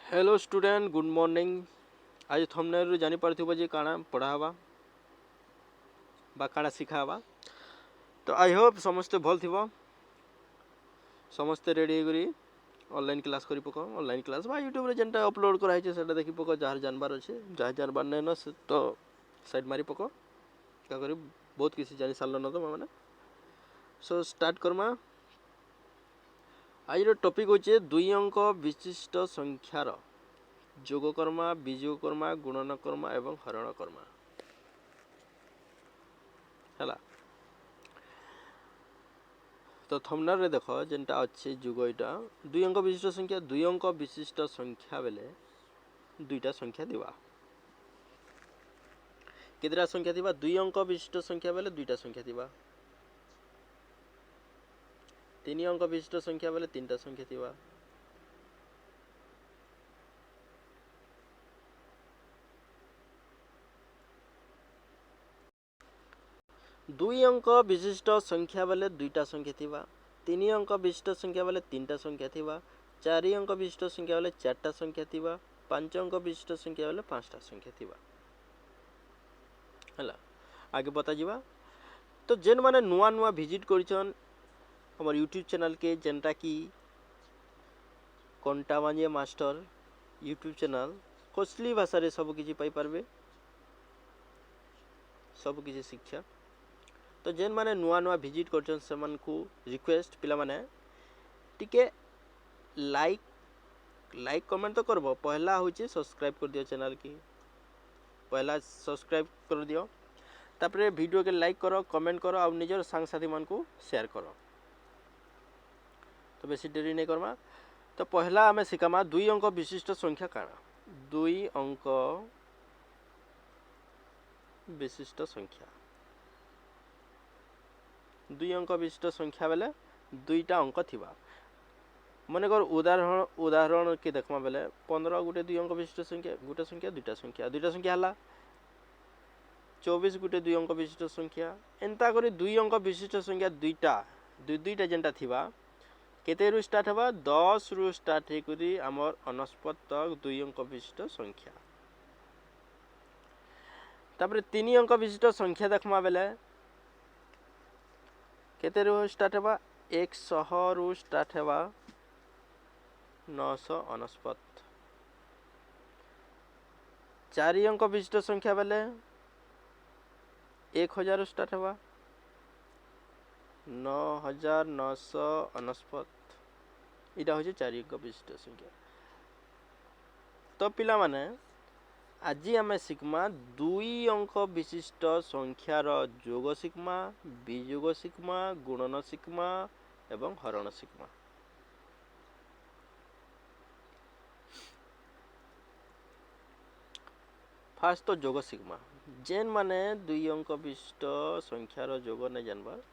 Hello student good morning. आज thumbnail रू जानी पारथिबो जे काଣା पढ़ा हवा बा काଣା शिखा हवा। तो आई होप समस्ते भल थिबो, समस्ते रेडी करी ऑनलाइन क्लास करी पको। ऑनलाइन क्लास बा यूट्यूब रे जेनटा अपलोड करा है सेटा देखि पको। जार जानबार अच्छे जहाँ जानबार नहीं न से तो साइड मारी पको। क्या करी बहुत किसी जानी साल न तो मैंने सो स्टार्ट करमा। आज टॉपिक होचे दुई अंक विशिष्ट संख्यार जोग कर्मा, विजोग कर्मा, गुणन कर्मा एवं हरण कर्मा है। तो थंबनेल रे देख जेनटा अच्छे जुग यहाँ दुई अंक विशिष्ट संख्या। दुई अंक विशिष्ट संख्या बेले दुईटा संख्या दिवा। केतरा संख्या दिवा? दुई अंक विशिष्ट संख्या बेले दुईटा संख्या दिवा। तीन अंक विशिष्ट संख्या बेले तीनटा संख्या दिवा। दुई अंक विशिष्ट संख्या बेले दुईटा संख्या थिबा। तीन अंक विशिष्ट संख्या बेले तीनटा संख्या थिबा। चार अंक विशिष्ट संख्या बेले चारटा संख्या थिबा। पांच अंक विशिष्ट संख्या बेले पांचटा संख्या थिबा है। आगे बता जीवा। तो जेन माने नुआ नुआ विजिट करिछन हमर यूट्यूब चैनल के जेनटा कि कंटा मांजे मास्टर यूट्यूब चैनल कोसली भाषा रे सब किछि पाई पारबे, सब किछि शिक्षा। तो जेन माने नुआ नुआ विजिट करछन सेमान को रिक्वेस्ट पिला माने टिके लाइक कमेंट तो करबो। पहला होचे सब्सक्राइब कर दियो चैनल की, पहला सब्सक्राइब कर दियो। तापरे वीडियो के लाइक करो, कमेंट करो और निजर संग साथी मान को शेयर करो। तो बेसी देरी नहीं करमा। तो पहला आमे शिखामा दुई अंक विशिष्ट संख्या काना। दुई अंक विशिष्ट संख्या, दुई अंक विशिष्ट संख्या बेले दुईटा अंक थिबा। मनकर उदाहरण के देखमा बेले 15 गुटे दुई अंक विशिष्ट संख्या, गुटे संख्या दुईटा संख्या हला। 24 गुटे दुई अंक विशिष्ट संख्या। एंता करी दुई अंक विशिष्ट संख्या दुईटा जेनटा थिबा केते रु स्टार्ट हवा? 10 रु स्टार्ट हे करी हमर अनस्पत तक दुई अंक विशिष्ट संख्या। तापरे 3 अंक विशिष्ट संख्या देखमा बेले केते रु स्टार्ट हवा? 100 रु स्टार्ट हवा 999। 4 अंक विशिष्ट संख्या बेले 1000 स्टार्ट हवा 9999। इटा हो 4 अंक विशिष्ट संख्या। तो पिला माने आज आम शिखमा दुई अंक विशिष्ट संख्यार जोग शिखमा, विजोग शिखमा, गुणन शिखमा एवं हरण शिखमा। फास्ट तो जोग शिखमा। जेन माने दुई अंक विशिष्ट संख्यार जोग नहीं जानबार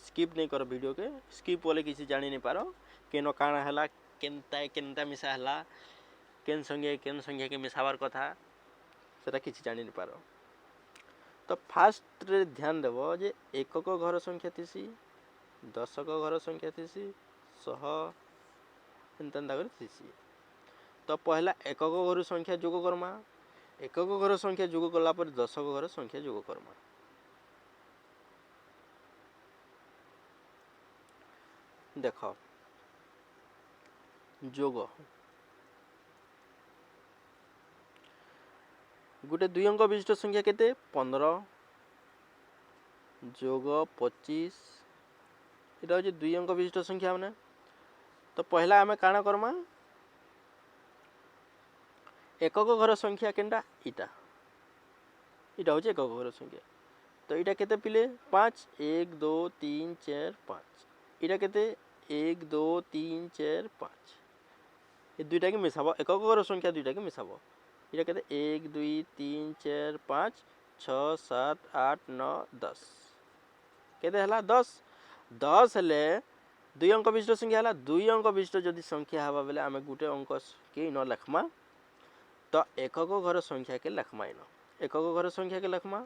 स्किप नहीं कर वीडियो के। स्किप बोले किसी जानी नहीं पारो केनो काना हला, केनता मिसा हला, केन संगे के मिसावार कथा सेटा किसी जानी नहीं पारो। तो फास्ट रे ध्यान देव जे एकक घर संख्या थीसी, दशक घर संख्या थीसी, 100 एंता थीसी। तो पहला एकक घर संख्या जोग करमा। एकक घर संख्या जोग कला पर दशक घर संख्या जोग करमा। देख जोग गोटे दुई अंक विशिष्ट संख्या केते? 15 जोग 25। इटा हो दुई अंक विशिष्ट संख्या माने। तो पहला आमे काना करमा? एकक घर संख्या केनटा? इटा हो एकक घर संख्या। तो इटा केते पिले? 5 1 2 3 4 5। इटा केते? 1 2 3 4 5। ये दुईटा के मिसाबो, एकक घर संख्या दुईटा के मिसाबो। इटा केते? 1 2 3 4 5 6 7 8 9 10। केते हला? 10। 10 हेले दुई अंक विशिष्ट संख्या हला। दुई अंक विशिष्ट जदि संख्या हवा बेले आमे गुटे अंक के इन लिखमा। तो एकक घर संख्या के लिखमा इन। एकक घर संख्या के लिखमा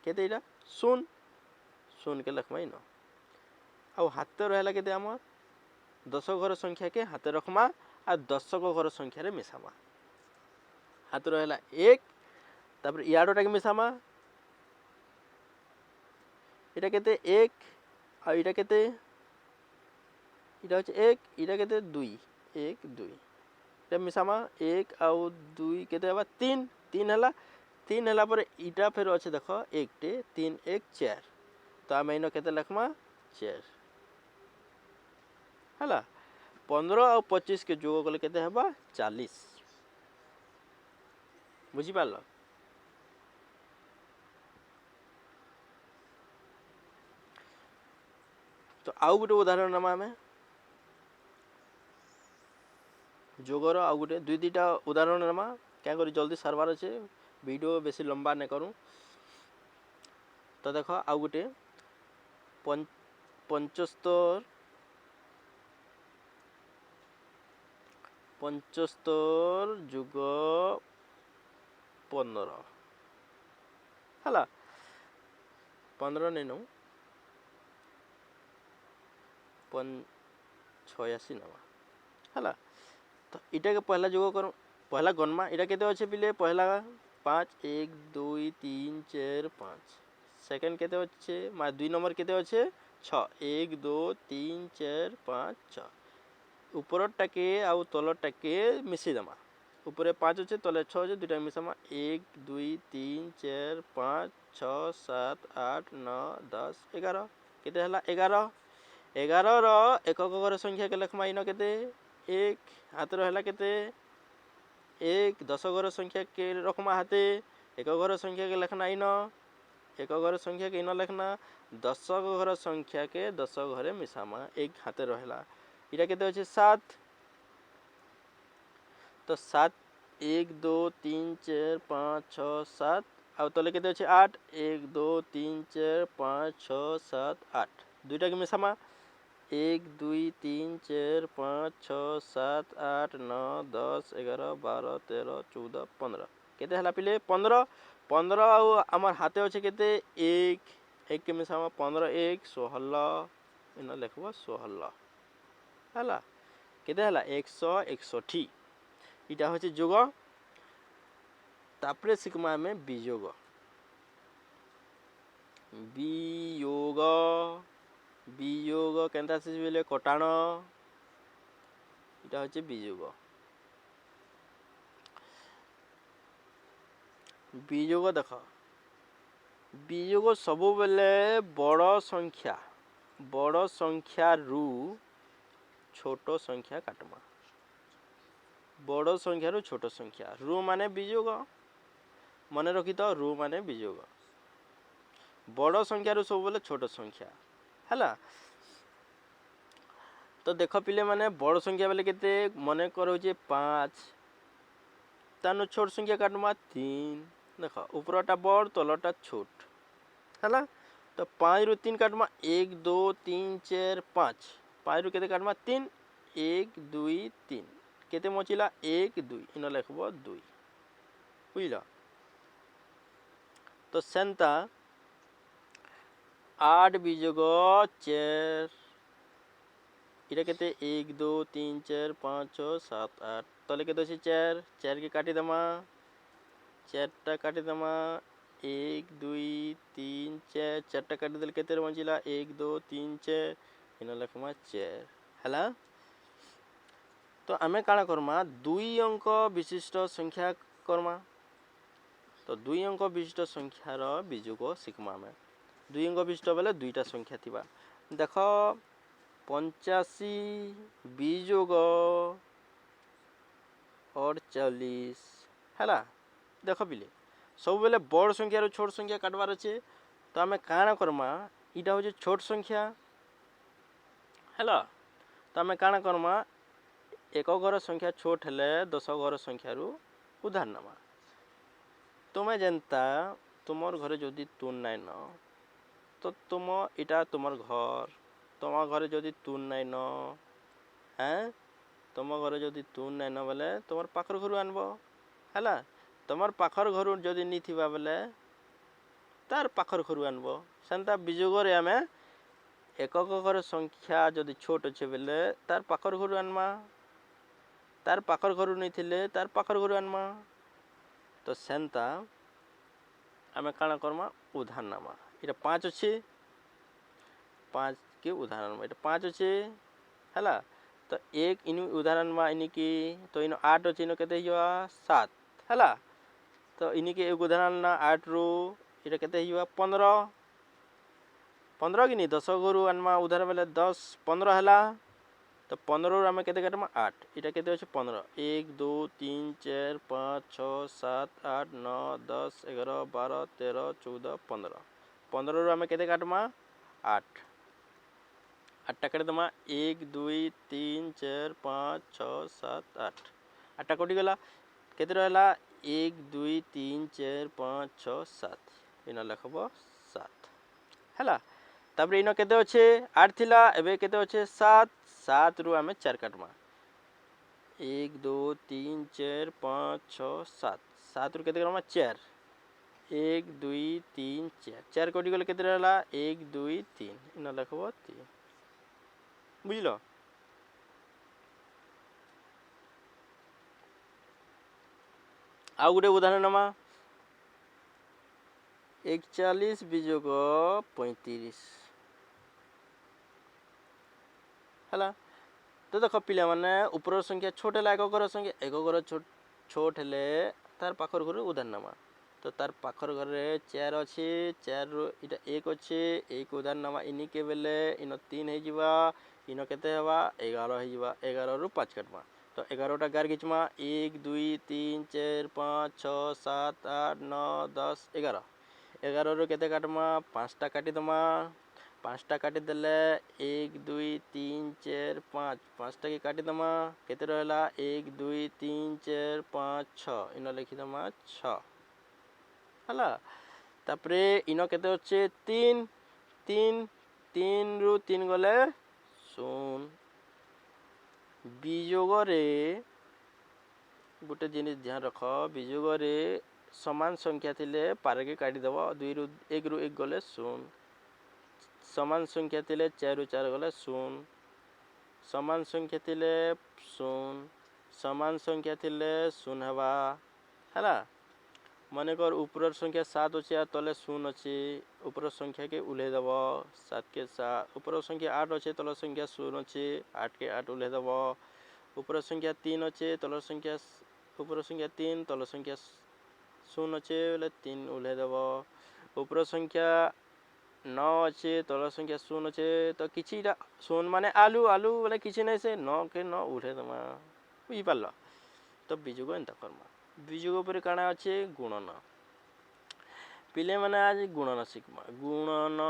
केते? इटा 0 के लिखमा इन। आ हाथ रहला केते हमर? दशक घर संख्या के हाथ रखमा आ दशक घर संख्यार मिसामा हाथ रहा एक तापर इयाडटा के मिसामा इटा केते एक आ इटा केते इटा होचे एक इटा केते दुई एक दुई इटा मिसामा एक आउ दुई केते हबा तीन तीन हला तीन हला पर इटा फेर अच्छे देख एक टे तीन एक चार तो आम इन केते लिखमा चार हला 15 और 25 के जोग कले केते हबा 40 बुझी पारल तो आउ गोटे उदाहरण नमा आमे जोगर आउ गोटे दुई दुईटा उदाहरण नमा क्या करी जल्दी सारबार अच्छे वीडियो बेसी लंबा नहीं करूँ तो देख आउ गोटे 75 जुग 15 हला 15 नहीं नौ 86 नवा हला तो इटा के पहला जोग कर पहला गनमा इटा केते अच्छे पिले पहला 5 1 2 3 4 5 सेकंड केते अच्छे मा दुई नंबर केते अच्छे 6 1 2 3 4 5 6 ऊपर टाके आउ तल टाके मिसी दमा ऊपर 5 अच्छे तले 6 अच्छे दुटा मिसामा 1 2 3 4 5 6 7 8 9 10 11 केते हला 11 11 रो एकक घर संख्या के लखमा इन केते एक हाथ रहा केते एक दश घर संख्या के रखमा हाथे एक घर संख्या के लिखना इन एक घर संख्या के इन लिखना 10 घर संख्या के 10 घरे मिसामा एक हाथे रहा इटा केते अच्छे 7 तो 7 1 2 3 4 5 6 7 आउ तले केते अच्छे 8 1 2 3 4 5 6 7 8 दुईटा के मिसामा 1 2 3 4 5 6 7 8 9 10 11 12 13 14 15 केते हला पिले 15 15 आउ आमर हाथे अच्छे केते एक के मिसामा 15 1 16 इन लिखबो 16 हला केते हला 161 इटा होचे जोग तापरे सिकमा में वियोग वियोग वियोग केनता से बोले कटाण इटा होचे वियोग वियोग देख वियोग सब बेले बड़ संख्या रु छोट संख्या काटमा बड़ संख्या रु छोट संख्या रु माने वियोग मन रखी तो रु माने वियोग बड़ संख्या रु सब बेले छोट संख्या हैला तो देख पिले माने बड़ संख्या बेले केते मने करो 5 तानु छोट संख्या काटमा 3 देख ऊपरटा बड़ तलटा छोट हैला तो 5 रु 3 काटमा 1 2 3 4 5 5 रु केते काटमा 3 1 2 3 केते मचिला 1 2 इन लिखबो 2 बुझला तो सेंता 8 वियोग 4 इटा केते 1 2 3 4 5 6 7 8 तले केते अछि 4 4 के काटी दमा 4 टा काटी दमा 1 2 3 4 4 टा काटी देल केते बचिला 1 2 3 4 इन लिखमा 4 हला तो आमे काना करमा 2 अंक विशिष्ट संख्या करमा तो 2 अंक विशिष्ट संख्यार वियोग सिकमा में 2 अंक विशिष्ट बेले दुईटा संख्या थिबा देख 85 वियोग 48 हैला देख पिले सब बेले बड़ संख्या रो छोट संख्या काटबार अच्छे तो आमे काना करमा इटा हो छोट संख्या हैला तो आमे काना करमा एक घर संख्या छोट हेले 10 घर संख्या रु उधार नमा तुम्हें जनता तुमर घरे जदि तुन नाई न तो तुम इटा तुमर घर तुम घरे जदि तुन नाई न हैं तुम घरे जदि तुन नाई न बोले तुमर पाखर घर आनब हैला तुमर पाखर घर जदि नी थिबा बोले तार पाखर घर आनब सेंता वियोग रे आमे एकक घर संख्या जदि छोट अच्छे बोले तार पाखर घर आनमा तार पाखर घर नहीं थिले तार पाखर घर आनमा तो सेंता आमे काना करमा उदाहरण नामा इटा 5 अच्छे 5 के उदाहरण में इटा 5 अच्छे हला तो एक इन उदाहरण में इनी की तो इन 8 अच्छे इन केते हिवा 7 हला तो इनी के एक उदाहरण ना 8 रो इटा केते हिवा 15 15 कि नहीं 10 गुरु आनमा उदाहरण बेले 10 15 हला तो 15 रो आमे केते काटमा 8 इटा केते अछि 15 1 2 3 4 5 6 7 8 9 10 11 12 13 14 15 15 रो आमे केते काटमा 8 8टा काट दमा 1 2 3 4 5 6 7 8 8टा कोटी गला केते रहला 1 2 3 4 5 6 7 इना लखबो 7 हला तापर इनो केते अछि 8 थिला एबे केते अछि 7 7 रु आमे 4 काटमा 1 2 3 4 5 6 7 7 रु केते करमा 4 1 2 3 4 4 कोटी गले केते रहला 1 2 3 इना लखबो 3 बुझलो आ गुटे उदाहरण नमा 41 वियोग 35 हला तो देख पिला माने ऊपर संख्या छोट है एक घर संख्या एक घर छोट हेले तार पाखर घर उदाहरण नमा तो तार पाखर घर रे 4 अच्छे 4 रो इटा 1 अच्छे एक उदाहरण नमा इनी के बेले इन 3 हे जिवा इन केते हवा 11 हे जिवा 11 रो 5 काटमा तो 11 टा गार गिचमा 1 2 3 4 5 6 7 8 9 10 11 11 रो केते काटमा 5 टा काटी दमा 5 टा काटी देले 1 2 3 4 5 5 टा के काटी दमा केते रहला 1 2 3 4 5 6 इन लिखि दमा 6 हला तापरे इनो केते होचे 3 3 3 रु 3 गले 0 वियोग रे गुटे जिनिस ध्यान रख वियोग रे समान संख्या थिले पारे के काटी दबो 2 रु 1 रु 1 गले 0 समान संख्या थिले 4 रु 4 गले 0 समान संख्या थिले 0 समान संख्या थिले 0 हवा हला माने कर ऊपर संख्या 7 अछि आ तले 0 अछि ऊपर संख्या के उले दबो 7 के 7 ऊपर संख्या 8 अछि तले संख्या 0 अछि 8 के 8 उले दबो ऊपर संख्या 3 अछि तले संख्या ऊपर संख्या 3 तले संख्या 0 अछि बोले 3 उले दबो ऊपर संख्या 9 अच्छे तल संख्या 0 अच्छे तो किछि 0 माने आलू आलू बोले किछि नहीं से 9 के 9 उठे दमा बुझी पारल तो बिजुग एंता करमा बिजुग पर काना अच्छे गुणन पिले माने आज गुणन शिखमा गुणन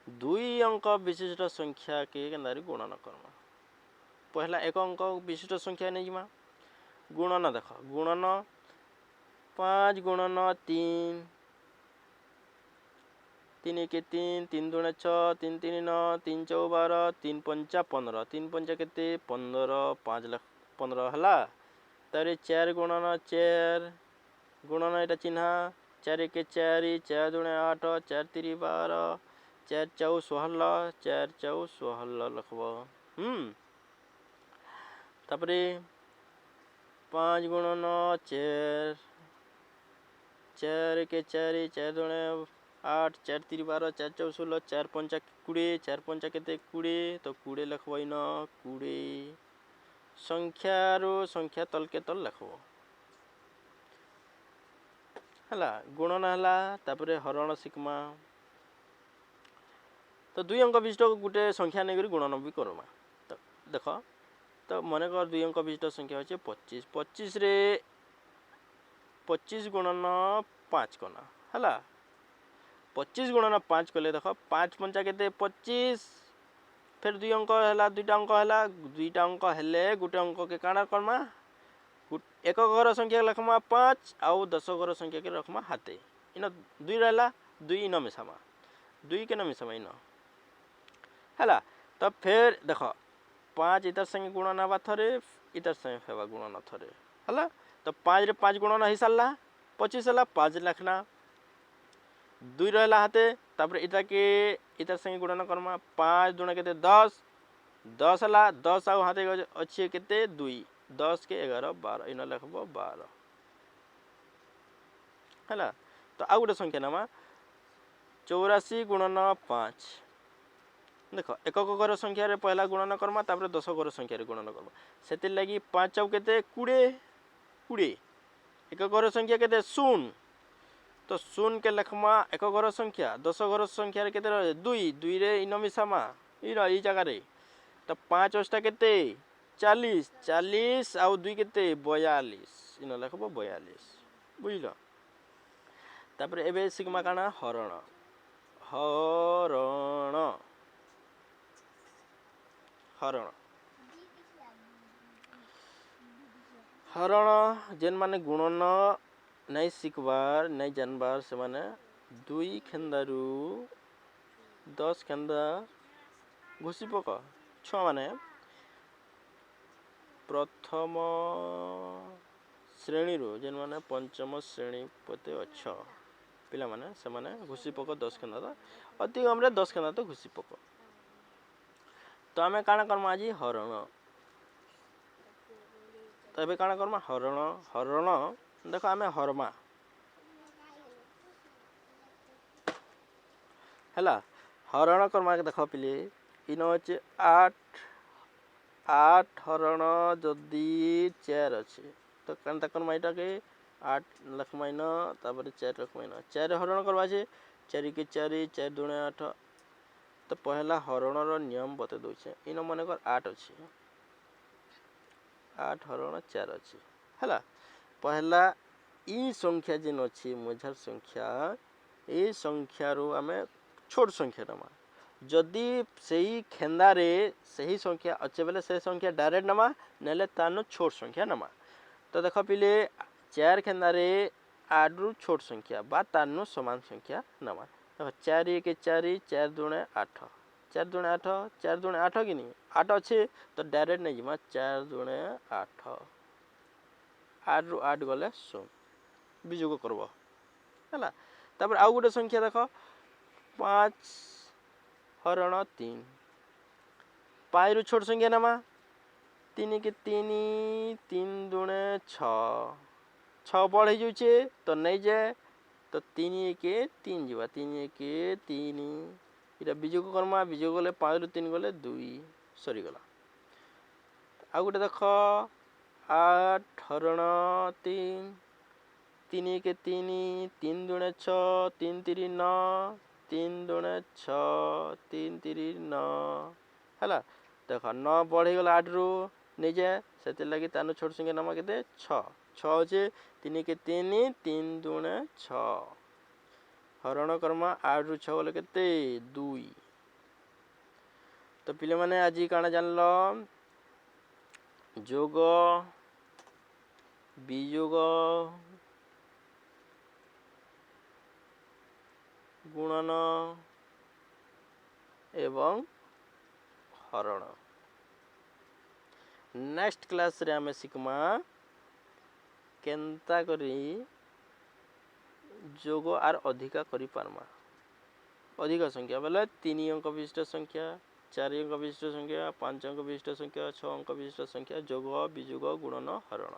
2 अंक विशिष्ट संख्या के केंदारी गुणन करमा पहला एक अंक विशिष्ट संख्या नहीं जिमा गुणन देख गुणन 5 गुणन 3 3 के 3 3 दूने 6 3 3 9 3 4 12 3 5 15 3 5 केते 15 5 लाख 15 हला तारे 4 गुणन 4 गुणन एटा चिन्हा 4 के 4 4 दूने 8 4 3 12 4 4 16 4 4 16 लिखबो तापरे 5 गुणन 4 4 के 4 4 दूने 8 4 3 12 4 4 16 4 5 20 4 5 केते 20 तो 20 लिखबो इन 20 संख्या रो संख्या तल के तल लिखबो हला गुणन हला तापरे हरण शिखमा तो 2 अंक विशिष्ट गुटे संख्या नै करी गुणन भी करमा तो देखो तो माने कर 2 अंक विशिष्ट संख्या होचे 25 25 रे 25 गुणन 5 कोना हला 25 गुणन 5 कले देखो 5 पंचा केते 25 फिर 2 अंक हला 2टा अंक हला 2टा अंक हेले गुटे अंक के काना करमा एक घर संख्या लखमा 5 आउ 10 घर संख्या के रखमा हाते इन 2 रहला 2 इन मिसामा 2 के न मिसामा इन हला तब फिर देखो 5 इतर संगे गुणन हवा थरे इतर संगे हेबा गुणन थरे हला तो 5 रे 5 गुणन ही साला 25 हला 5 लखना 2 रहला हाते तापर इटा के इतर संगे गुणन करमा 5 दुना केते 10 10 हला 10 आउ हाते अच्छे केते 2 10 के 11 12 इन लिखब 12 है। तो आउ गोटे संख्या नमा 84 गुणन 5 देख एकक घर संख्या रे पहला गुणन करमा तापर 10 घर संख्या रे गुणन करमा सेति लागि 5 चौ केते 20 20 एकक घर संख्या केते 0 तो 0 के लखमा एकक घर संख्या 10 घर संख्या रे केते रहे 2 2 रे इन मिसामा ई जगह रे तो 5 अष्टा केते 40 40 आउ 2 केते 42 इन लखबो 42 बुझलो। तापर एबे सिग्मा काना हरण हरण हरण हरण जेन माने गुणन नहीं शिखबार नहीं जानबार से माने 2 खेंदारू 10 खेंदा घुसी पक छुआ माने प्रथम श्रेणी रो जेन माने पंचम श्रेणी पते अच्छ पिला माने से माने घुसी पक 10 खेंदा तो अति हमरे 10 खेंदा तो घुसी पक। तो आमे काना करमा आज हरण तो एबे काना करमा हरण हरण देखो आमे हरमा हैला हरण करमा के देखो पिले इन होचे 8 8 हरण जदी 4 अछि तो कांता करमा इटा के 8 लखमाइन तापर 4 लखमाइन 4 हरण करबा छे 4 के 4 4 दुणे 8 तो पहला हरण रो नियम बते दउ छे इन माने कर 8 अछि 8 हरण 4 अछि हैला पहला ई संख्या जेन अछि मझर संख्या ए संख्या रो हमें छोट संख्या नमा जदी सही खेंदा रे सही संख्या अच्छे बेले से संख्या डायरेक्ट नमा नेले तानो छोट संख्या नमा। तो देखो पिले 4 खेंदा रे 8 रु छोट संख्या बा तानो समान संख्या नमा देखो 4 के 4 4 दुणे 8 4 दुणे 8 4 दुणे 8 कि नहीं 8 अच्छे तो डायरेक्ट नहीं जिमा 4 दुणे 8 8 रु 8 गले 100 बिजुग करबो हैला। तापर आउ गोटे संख्या देखो 5 हरण 3 5 रु छोट संख्या नमा 3 के 3 3 दुणे 6 6 बढ़ ही जुचे तो नहीं जाए तो 3 के 3 जीवा 3 के 3 इटा बिजुग करमा बिजुग गले 5 रु 3 गले 2 सरी गला। आ गोटे देखो 8 हरण 3 3 के 3 3 दुणे 6 3 3 9 3 दुणे 6 3 3 9 हैला देखो 9 बढ़े गला 8 रु नहीं जाए सेते लगी तानो छोट संख्या नाम केते 6 6 जे 3 के 3 3 दुणे 6 हरण कर्मा 8 रु 6 गले केते 2। तो पिले माने आजी काना जानलो जोग वियोग गुणन एवं हरण। नेक्स्ट क्लास रे हमें सिकमा केंता करी जोग आर अधिका करी पारमा अधिका संख्या बोले 3 अंक विशिष्ट संख्या 4 अंक विशिष्ट संख्या 5 अंक विशिष्ट संख्या 6 अंक विशिष्ट संख्या जोग वियोग गुणन हरण।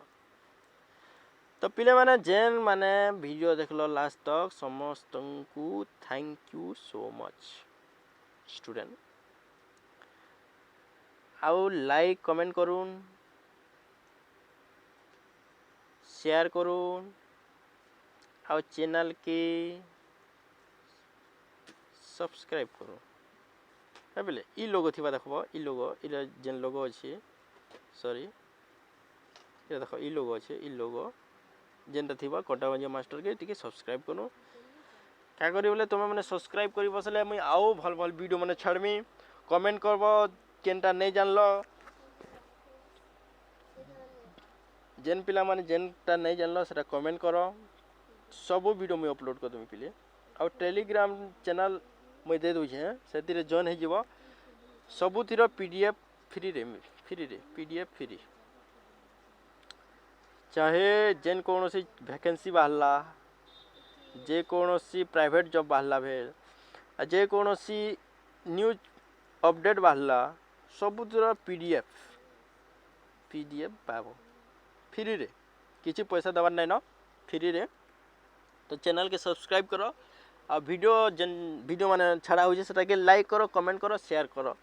तो पिले माने जेन माने वीडियो देखलो लास्ट तक समस्त को thank you so much student आउ लाइक कमेंट करून शेयर करून आउ चैनल के सब्सक्राइब करू है बोले ई लोगो थिबा देखबो ई लोगो इला जेन लोगो अछि सॉरी ये देखो ई लोगो अछि ई लोगो जेनटा थिबा कोटावंजिया मास्टर के टिके सब्सक्राइब करू क्या करी बोले तुम मैंने सब्सक्राइब करी बसले मुई आओ भल भल वीडियो मैंने छाड़मी कमेंट करबो केनटा नहीं जानलो जेन पिला माने जेनटा नहीं जानलो सेटा कमेंट करो सब वीडियो मैं अपलोड कर दूँ पिले और टेलीग्राम चैनल मैं दे दूँ से जॉइन हो सबुतिर पीडीएफ फ्री रे पीडीएफ फ्री चाहे जेन कौन सी वैकेंसी बाहरला जे कौन सी प्राइवेट जॉब बाहरला भेल जे कौन सी न्यूज अपडेट बाहरला सबुतिर पीडीएफ पाबो। फ्री रे किसी पैसा देवार नहीं न फ्री रे। तो चैनल के सब्सक्राइब करो आ वीडियो माने छाड़ा हो सेटा के लाइक करो कमेंट करो शेयर करो।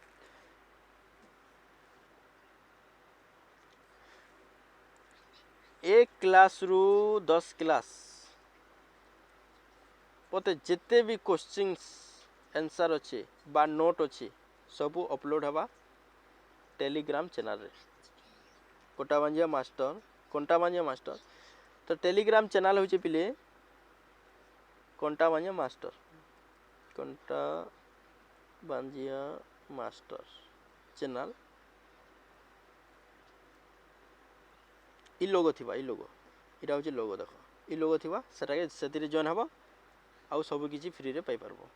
एक क्लास रु 10 क्लास मते जिते भी क्वेश्चंस आंसर अच्छे बा नोट अच्छे सब अपलोड हवा टेलीग्राम चैनल रे कोटाबांजिया मास्टर। तो टेलीग्राम चैनल होचे पिले कोटाबांजिया मास्टर चैनल इ लोगो थिबा इटा होचे लोगो देखो इ लोगो थिबा सेटा के सेतिरे जॉइन हबो आउ सब किछि फ्री रे पाई परबो।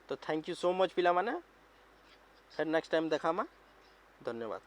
तो थैंक यू सो मच पिला माने फिर नेक्स्ट टाइम देखामा धन्यवाद।